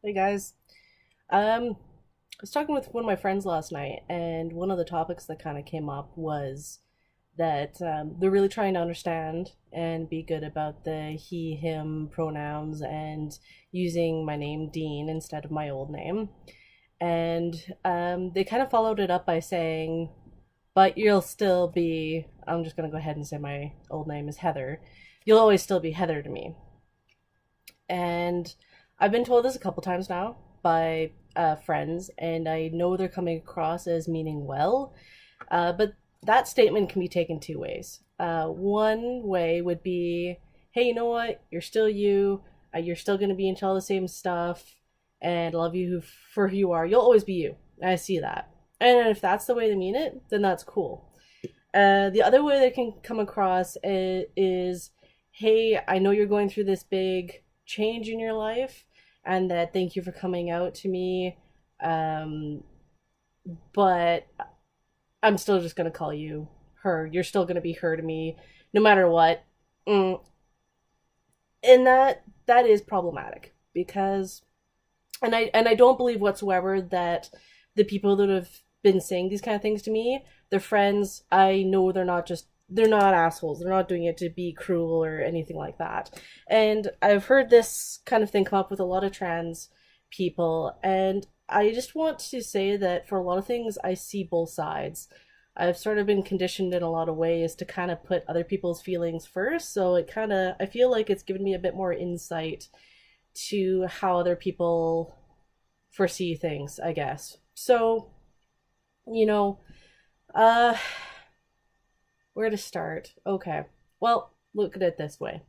Hey guys. I was talking with one of my friends last night, and one of the topics that kind of came up was that they're really trying to understand and be good about the he, him pronouns and using my name Dean instead of my old name. And they kind of followed it up by saying, but you'll still be, I'm just going to go ahead and say my old name is Heather. You'll always still be Heather to me. And I've been told this a couple times now by friends, and I know they're coming across as meaning well, but that statement can be taken two ways. One way would be, hey, you know what? You're still you. You're still going to be into all the same stuff, and I love you for who you are. You'll always be you. I see that. And if that's the way they mean it, then that's cool. The other way they can come across is, hey, I know you're going through this big change in your life, and that thank you for coming out to me. Um, but I'm still just going to call you her. You're still going to be her to me, no matter what. Mm. And that is problematic because, and I don't believe whatsoever that the people that have been saying these kind of things to me, they're friends. I know they're not assholes. They're not doing it to be cruel or anything like that. And I've heard this kind of thing come up with a lot of trans people, and I just want to say that for a lot of things, I see both sides. I've sort of been conditioned in a lot of ways to kind of put other people's feelings first, so I feel like it's given me a bit more insight to how other people foresee things, I guess. So, you know, uh, where to start? Okay. Well, look at it this way.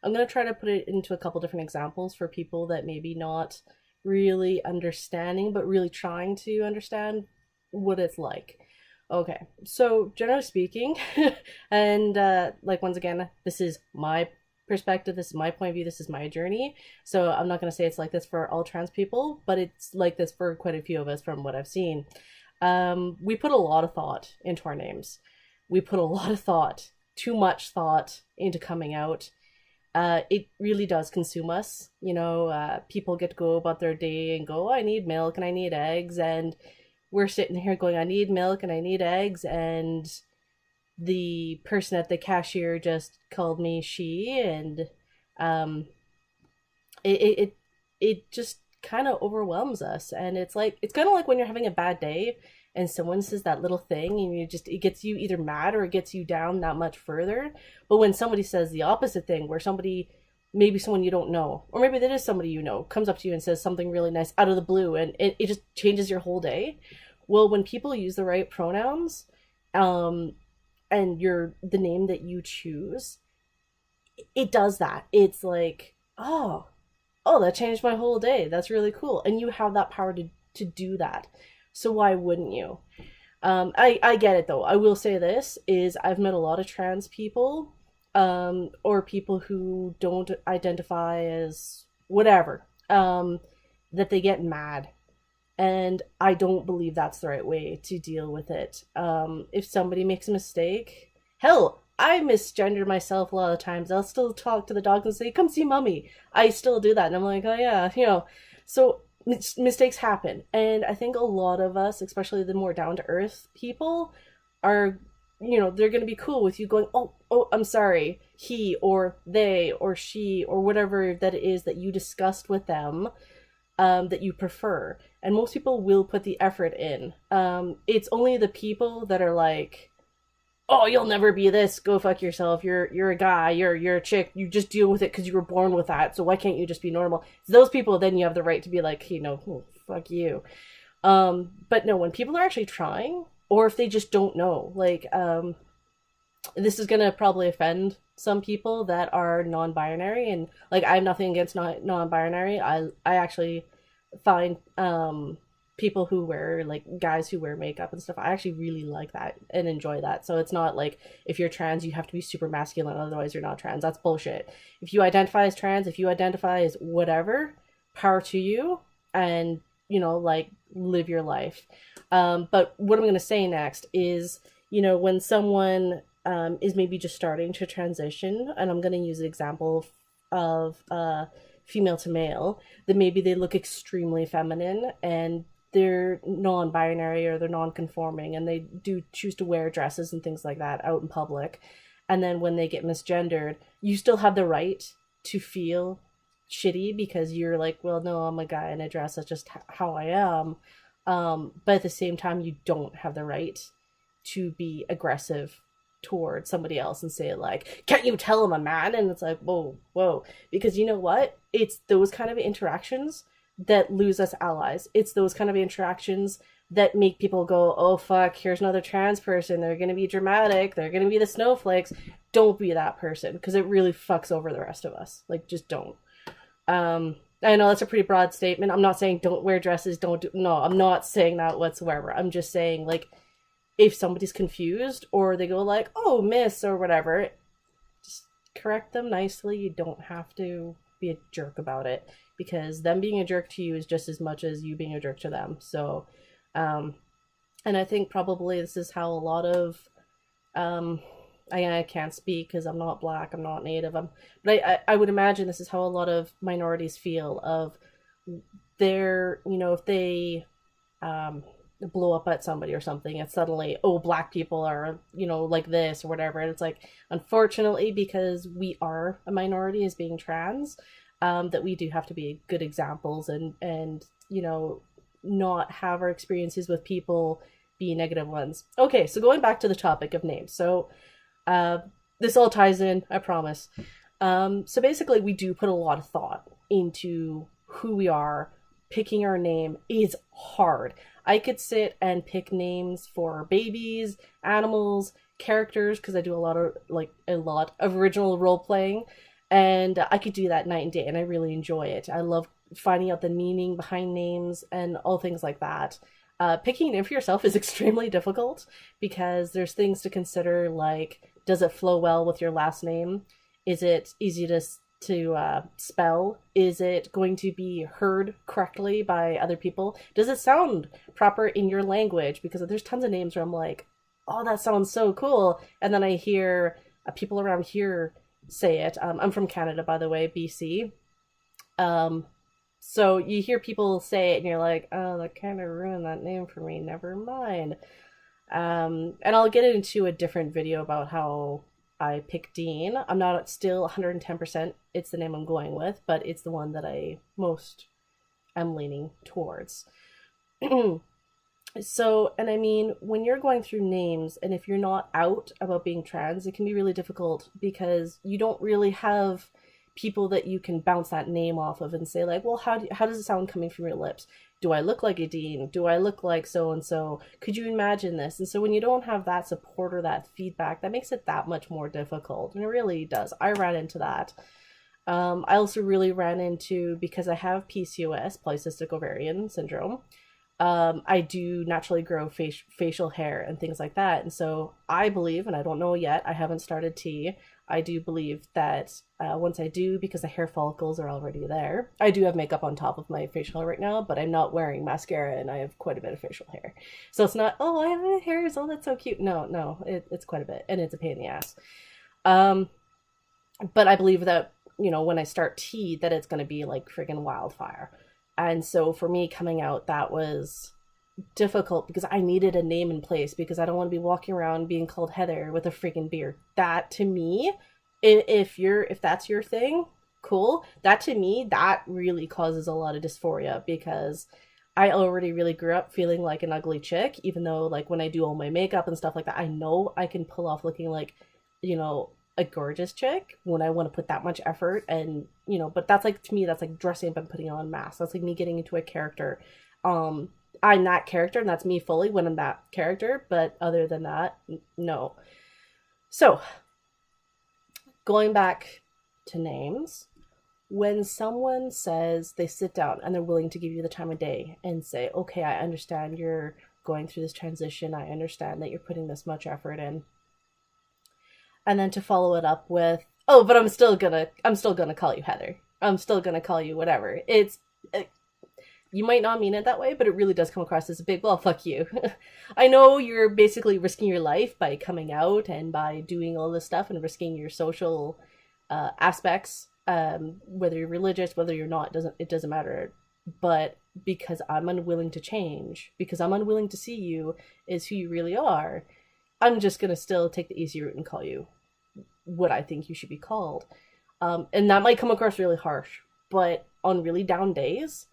I'm going to try to put it into a couple different examples for people that maybe not really understanding, but really trying to understand what it's like. Okay, so generally speaking, and like once again, this is my perspective, this is my point of view, this is my journey. So I'm not going to say it's like this for all trans people, but it's like this for quite a few of us from what I've seen. We put a lot of thought into our names. We put a lot of thought, too much thought into coming out. It really does consume us. People get to go about their day and go, oh, I need milk and I need eggs. And we're sitting here going, I need milk and I need eggs. And the person at the cashier just called me she. And um, it just kind of overwhelms us. And it's kind of like when you're having a bad day and someone says that little thing and it gets you either mad or it gets you down that much further. But when somebody says the opposite thing, where maybe someone you don't know, or maybe that is somebody you know, comes up to you and says something really nice out of the blue, and it just changes your whole day. Well, when people use the right pronouns, and the name that you choose, it does that. It's like, oh, that changed my whole day. That's really cool. And you have that power to do that. So why wouldn't you? I get it though. I will say this is I've met a lot of trans people, or people who don't identify as whatever, that they get mad. And I don't believe that's the right way to deal with it. If somebody makes a mistake, hell, I misgender myself a lot of times. I'll still talk to the dogs and say, come see mommy. I still do that. And I'm like, oh yeah, So mistakes happen. And I think a lot of us, especially the more down to earth people, are, they're going to be cool with you going, oh, I'm sorry, he or they or she or whatever that it is that you discussed with them, that you prefer. And most people will put the effort in. It's only the people that are like, oh, you'll never be this, go fuck yourself, you're a guy, you're a chick, you just deal with it because you were born with that, so why can't you just be normal? So those people, then you have the right to be like, hey, no, fuck you. But no, when people are actually trying, or if they just don't know, like, this is gonna probably offend some people that are non-binary, and like I have nothing against non-binary. I actually find people who wear, like, guys who wear makeup and stuff, I actually really like that and enjoy that. So it's not like if you're trans you have to be super masculine, otherwise you're not trans. That's bullshit. If you identify as trans, if you identify as whatever, power to you, and like, live your life. But what I'm going to say next is, when someone is maybe just starting to transition, and I'm going to use an example of female to male, then maybe they look extremely feminine and they're non-binary or they're non-conforming and they do choose to wear dresses and things like that out in public. And then when they get misgendered, you still have the right to feel shitty because you're like, well, no, I'm a guy in a dress. That's just how I am. But at the same time, you don't have the right to be aggressive towards somebody else and say like, can't you tell I'm a man? And it's like, whoa, whoa. Because you know what? It's those kind of interactions that lose us allies. It's those kind of interactions that make people go, oh fuck, here's another trans person. They're going to be dramatic. They're going to be the snowflakes. Don't be that person because it really fucks over the rest of us. Like, just don't. I know that's a pretty broad statement. I'm not saying don't wear dresses, no, I'm not saying that whatsoever. I'm just saying, like, if somebody's confused or they go like, oh, miss, or whatever, just correct them nicely. You don't have to be a jerk about it because them being a jerk to you is just as much as you being a jerk to them. So, and I think probably this is how a lot of, I can't speak because I'm not black, I'm not native, but I would imagine this is how a lot of minorities feel of their, you know, if they blow up at somebody or something, it's suddenly, oh, black people are, you know, like this or whatever. And it's like, unfortunately, because we are a minority as being trans, that we do have to be good examples and you know, not have our experiences with people be negative ones. Okay, so going back to the topic of names. So this all ties in, I promise. So basically, we do put a lot of thought into who we are. Picking our name is hard. I could sit and pick names for babies, animals, characters, because I do a lot of original role playing, and I could do that night and day, and I really enjoy it. I love finding out the meaning behind names and all things like that. Picking a name for yourself is extremely difficult because there's things to consider, like, does it flow well with your last name? Is it easy to spell? Is it going to be heard correctly by other people? Does it sound proper in your language? Because there's tons of names where I'm like, oh, that sounds so cool. And then I hear people around here say it. I'm from Canada, by the way, BC. So you hear people say it and you're like, oh, that kind of ruined that name for me. Never mind. And I'll get into a different video about how I pick Dean. I'm not still 110%. It's the name I'm going with, but it's the one that I most am leaning towards. So, and I mean, when you're going through names, and if you're not out about being trans, it can be really difficult because you don't really have people that you can bounce that name off of and say like, well, how does it sound coming from your lips? Do I look like a Dean? Do I look like so-and-so? Could you imagine this? And so when you don't have that support or that feedback, that makes it that much more difficult. And it really does. I ran into that. I also really ran into, because I have PCOS, polycystic ovarian syndrome, I do naturally grow facial hair and things like that. And so I believe, and I don't know yet, I haven't started tea, I do believe that once I do, because the hair follicles are already there, I do have makeup on top of my facial hair right now, but I'm not wearing mascara and I have quite a bit of facial hair. So it's not, oh, I have hairs, oh, that's so cute. No, it's quite a bit, and it's a pain in the ass. But I believe that, you know, when I start tea, that it's going to be like friggin' wildfire. And so for me coming out, that was difficult because I needed a name in place, because I don't want to be walking around being called Heather with a freaking beard. That to me, if that's your thing, cool. That to me, that really causes a lot of dysphoria, because I already really grew up feeling like an ugly chick, even though like when I do all my makeup and stuff like that, I know I can pull off looking like, you know, a gorgeous chick when I want to put that much effort. And, you know, but that's like, to me, that's like dressing up and putting on masks. That's like me getting into a character. I'm that character and that's me fully when I'm that character, but other than that, no. So going back to names, when someone says they sit down and they're willing to give you the time of day and say, okay, I understand you're going through this transition, I understand that you're putting this much effort in, and then to follow it up with, oh, but I'm still gonna call you Heather, I'm still gonna call you whatever. You might not mean it that way, but it really does come across as a big, well, fuck you. I know you're basically risking your life by coming out and by doing all this stuff and risking your social aspects Whether you're religious, whether you're not, it doesn't matter. But because I'm unwilling to change, because I'm unwilling to see you as who you really are, I'm just gonna still take the easy route and call you what I think you should be called. And that might come across really harsh, but on really down days,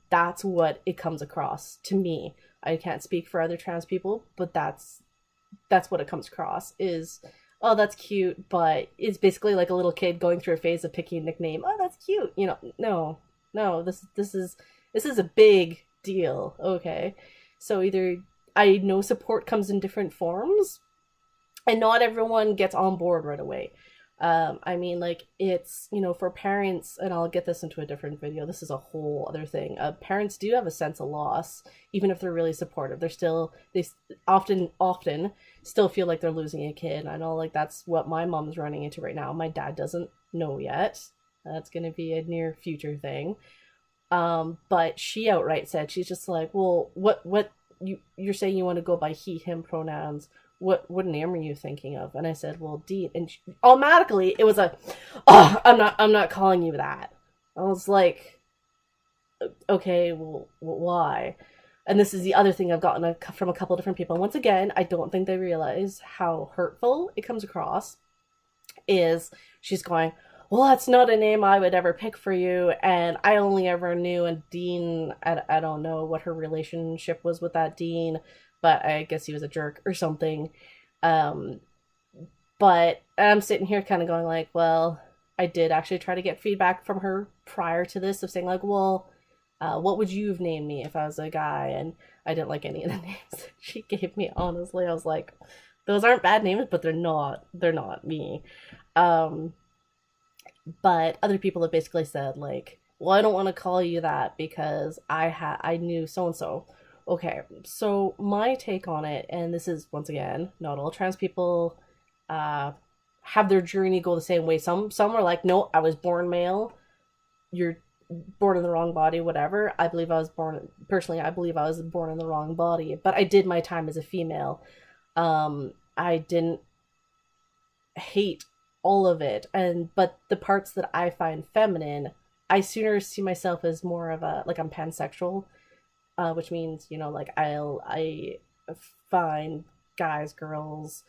that's what it comes across to me. I can't speak for other trans people, but that's what it comes across is, oh, that's cute, but it's basically like a little kid going through a phase of picking a nickname. Oh, that's cute. No, no, this is a big deal. Okay. So either I know support comes in different forms, and not everyone gets on board right away. I mean, like, it's, for parents, and I'll get this into a different video. This is a whole other thing. Parents do have a sense of loss, even if they're really supportive. They often still feel like they're losing a kid. I know, like, that's what my mom's running into right now. My dad doesn't know yet. That's going to be a near future thing. But she outright said, she's just like, well, what you're saying you want to go by he, him pronouns. What name are you thinking of? And I said, well, Dean. And automatically it was oh, I'm not calling you that. I was like, okay, well, why? And this is the other thing I've gotten from a couple different people. And once again, I don't think they realize how hurtful it comes across. Is she's going, well, that's not a name I would ever pick for you. And I only ever knew a Dean. I don't know what her relationship was with that Dean, but I guess he was a jerk or something. But I'm sitting here kind of going like, well, I did actually try to get feedback from her prior to this of saying like, well, what would you have named me if I was a guy? And I didn't like any of the names she gave me, honestly. I was like, those aren't bad names, but they're not me. But other people have basically said like, well, I don't want to call you that because I knew so and so. Okay, so my take on it, and this is once again, not all trans people have their journey go the same way. Some are like, no, I was born male. You're born in the wrong body, whatever. I believe I was born in the wrong body, but I did my time as a female. I didn't hate all of it, but the parts that I find feminine, I sooner see myself as more of a, like, I'm pansexual, which means, like, I find guys, girls,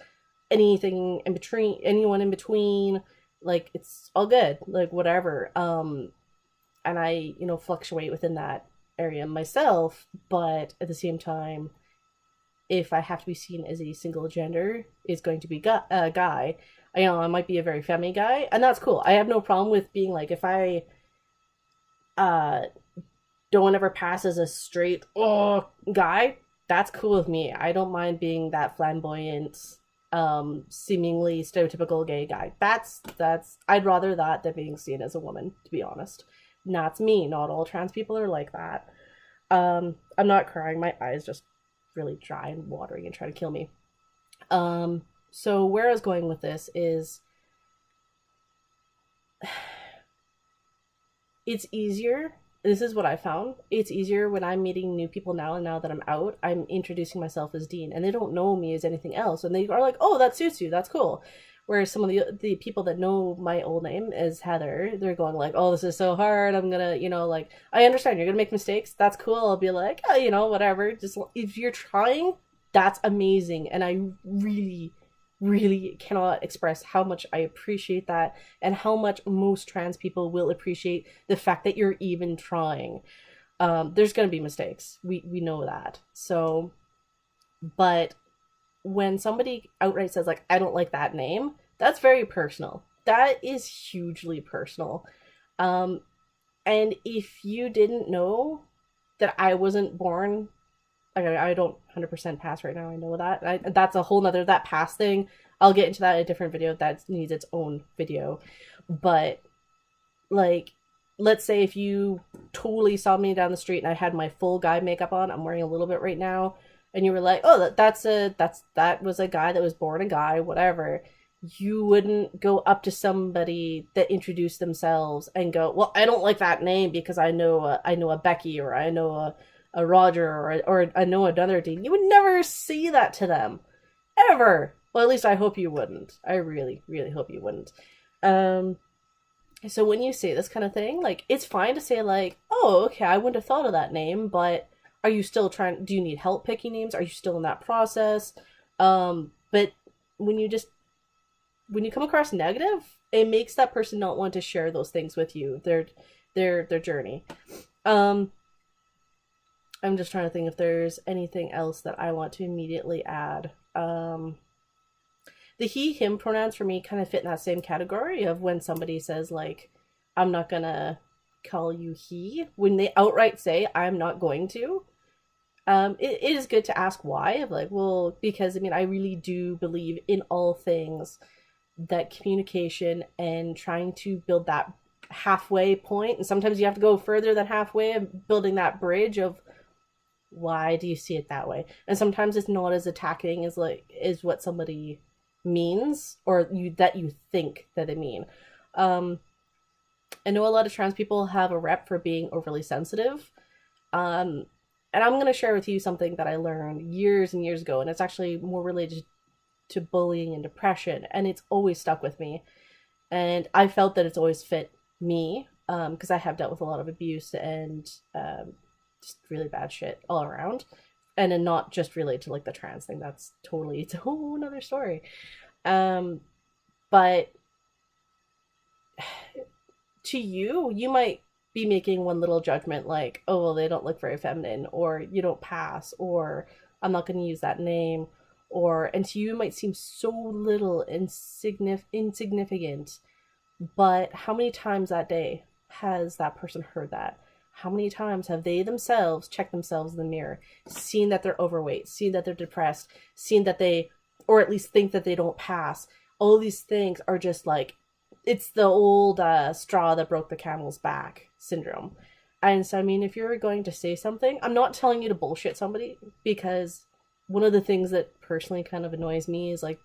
anything in between, anyone in between, like, it's all good, like, whatever. And I, fluctuate within that area myself, but at the same time, if I have to be seen as a single gender, is going to be a guy. I might be a very femme guy, and that's cool. I have no problem with being like, if I don't ever pass as a straight guy, that's cool with me. I don't mind being that flamboyant, seemingly stereotypical gay guy. That's I'd rather that than being seen as a woman, to be honest. And that's me. Not all trans people are like that. I'm not crying. My eyes just really dry and watery and trying to kill me. So where I was going with this is, it's easier. This is what I found. It's easier when I'm meeting new people now, and now that I'm out, I'm introducing myself as Dean, and they don't know me as anything else, and they are like, oh, that suits you, that's cool. Whereas some of the people that know my old name as Heather, they're going like, oh, this is so hard, I'm gonna, like, I understand you're gonna make mistakes, that's cool. I'll be like, oh, whatever. Just, if you're trying, that's amazing. And I really, really cannot express how much I appreciate that, and how much most trans people will appreciate the fact that you're even trying. There's gonna be mistakes. We know that. So, but when somebody outright says like, I don't like that name, that's very personal. That is hugely personal. And if you didn't know that I wasn't born, I don't 100% pass right now, I know that. That's a whole nother, that pass thing, I'll get into that in a different video, that needs its own video. But, like, let's say if you totally saw me down the street and I had my full guy makeup on, I'm wearing a little bit right now, and you were like, oh, that was a guy that was born a guy, whatever, you wouldn't go up to somebody that introduced themselves and go, well, I don't like that name because I know a Becky, or I know a Roger, or I know another Dean. You would never say that to them, ever. Well, at least I hope you wouldn't. I really, really hope you wouldn't. So when you say this kind of thing, like it's fine to say like, "Oh, okay, I wouldn't have thought of that name," but are you still trying? Do you need help picking names? Are you still in that process? But when you just when you come across negative, it makes that person not want to share those things with you. Their journey. Um, I'm just trying to think if there's anything else that I want to immediately add. The he him pronouns for me kind of fit in that same category of when somebody says like, I'm not gonna call you he, when they outright say I'm not going to. It is good to ask why, of like, well, because I mean I really do believe in all things that communication and trying to build that halfway point, and sometimes you have to go further than halfway of building that bridge of why do you see it that way, and sometimes it's not as attacking as like is what somebody means or you that you think that they mean. um I know a lot of trans people have a rep for being overly sensitive. And I'm going to share with you something that I learned years and years ago, and it's actually more related to bullying and depression, and it's always stuck with me. And I felt that it's always fit me, because I have dealt with a lot of abuse and just really bad shit all around, and then not just related to like the trans thing. That's totally it's a whole another story. Um, but to you, you might be making one little judgment like, oh, well, they don't look very feminine, or you don't pass, or I'm not going to use that name, or, and to you, it might seem so little insignificant, but how many times that day has that person heard that? How many times have they themselves checked themselves in the mirror, seen that they're overweight, seen that they're depressed, seen that they, or at least think that they don't pass? All these things are just like, it's the old straw that broke the camel's back syndrome. And so, I mean, if you're going to say something, I'm not telling you to bullshit somebody, because one of the things that personally kind of annoys me is like,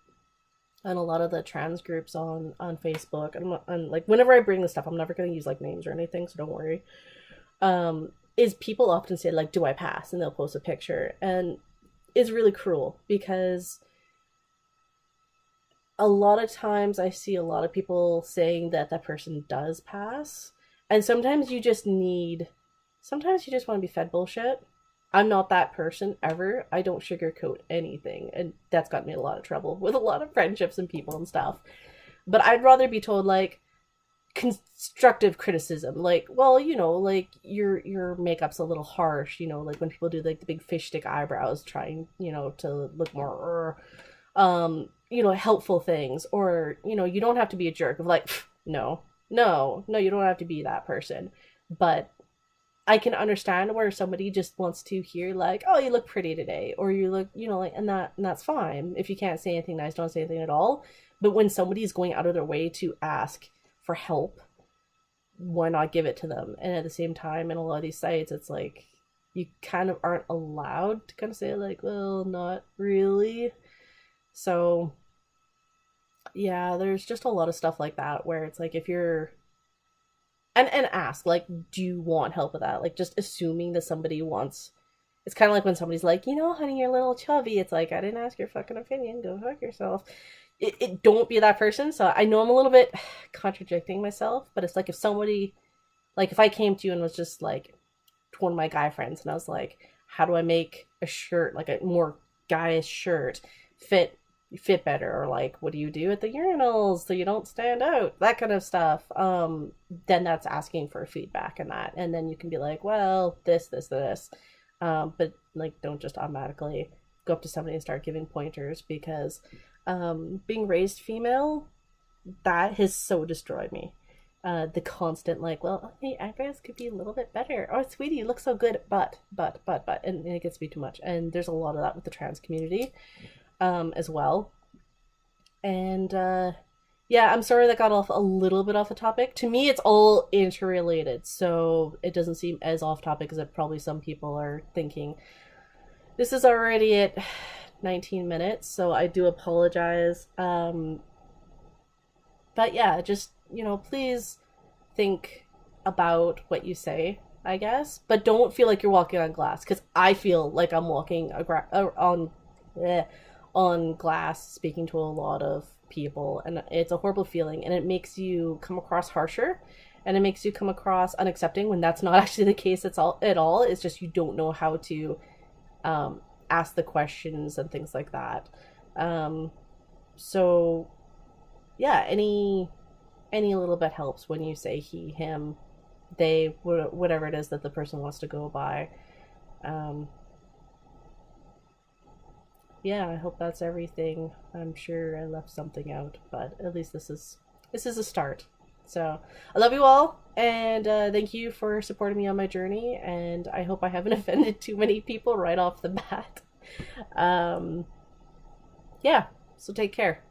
on a lot of the trans groups on Facebook, and like whenever I bring this stuff, I'm never going to use like names or anything, so don't worry. Is people often say like, "Do I pass?" and they'll post a picture, and it's really cruel because a lot of times I see a lot of people saying that that person does pass, and sometimes you just want to be fed bullshit. I'm not that person ever. I don't sugarcoat anything, and that's got me in a lot of trouble with a lot of friendships and people and stuff. But I'd rather be told like constructive criticism, like, well, like your makeup's a little harsh, like when people do like the big fish stick eyebrows, trying, to look more, helpful things, or you don't have to be a jerk of like, no, no, no, you don't have to be that person. But I can understand where somebody just wants to hear like, oh, you look pretty today, or you look, like, and that's fine. If you can't say anything nice, don't say anything at all. But when somebody's going out of their way to ask for help, why not give it to them? And at the same time, in a lot of these sites, it's like you kind of aren't allowed to kind of say like, well, not really. So yeah, there's just a lot of stuff like that where it's like if you're and ask like, do you want help with that? Like just assuming that somebody wants. It's kind of like when somebody's like, honey, you're a little chubby. It's like, I didn't ask your fucking opinion. Go fuck yourself. It don't be that person. So I know I'm a little bit contradicting myself, but it's like if somebody, like if I came to you and was just like to one of my guy friends and I was like, how do I make a shirt, like a more guyish shirt, fit better, or like what do you do at the urinals so you don't stand out, that kind of stuff, then that's asking for feedback and that, and then you can be like, well, this, but like don't just automatically go up to somebody and start giving pointers, because being raised female, that has so destroyed me. The constant like, well, hey, eyebrows could be a little bit better, oh sweetie, you look so good, but and it gets to be too much, and there's a lot of that with the trans community as well. And yeah, I'm sorry that got off a little bit off the topic. To me, it's all interrelated, so it doesn't seem as off topic as it probably some people are thinking. This is already at 19 minutes, so I do apologize. But yeah, just, please think about what you say, I guess. But don't feel like you're walking on glass, because I feel like I'm walking on on glass speaking to a lot of people, and it's a horrible feeling, and it makes you come across harsher, and it makes you come across unaccepting when that's not actually the case at all. It's just you don't know how to ask the questions and things like that. Um, so yeah, any little bit helps when you say he, him, they, whatever it is that the person wants to go by. Um, yeah, I hope that's everything. I'm sure I left something out, but at least this is a start. So I love you all, and thank you for supporting me on my journey. And I hope I haven't offended too many people right off the bat. Um, yeah, so take care.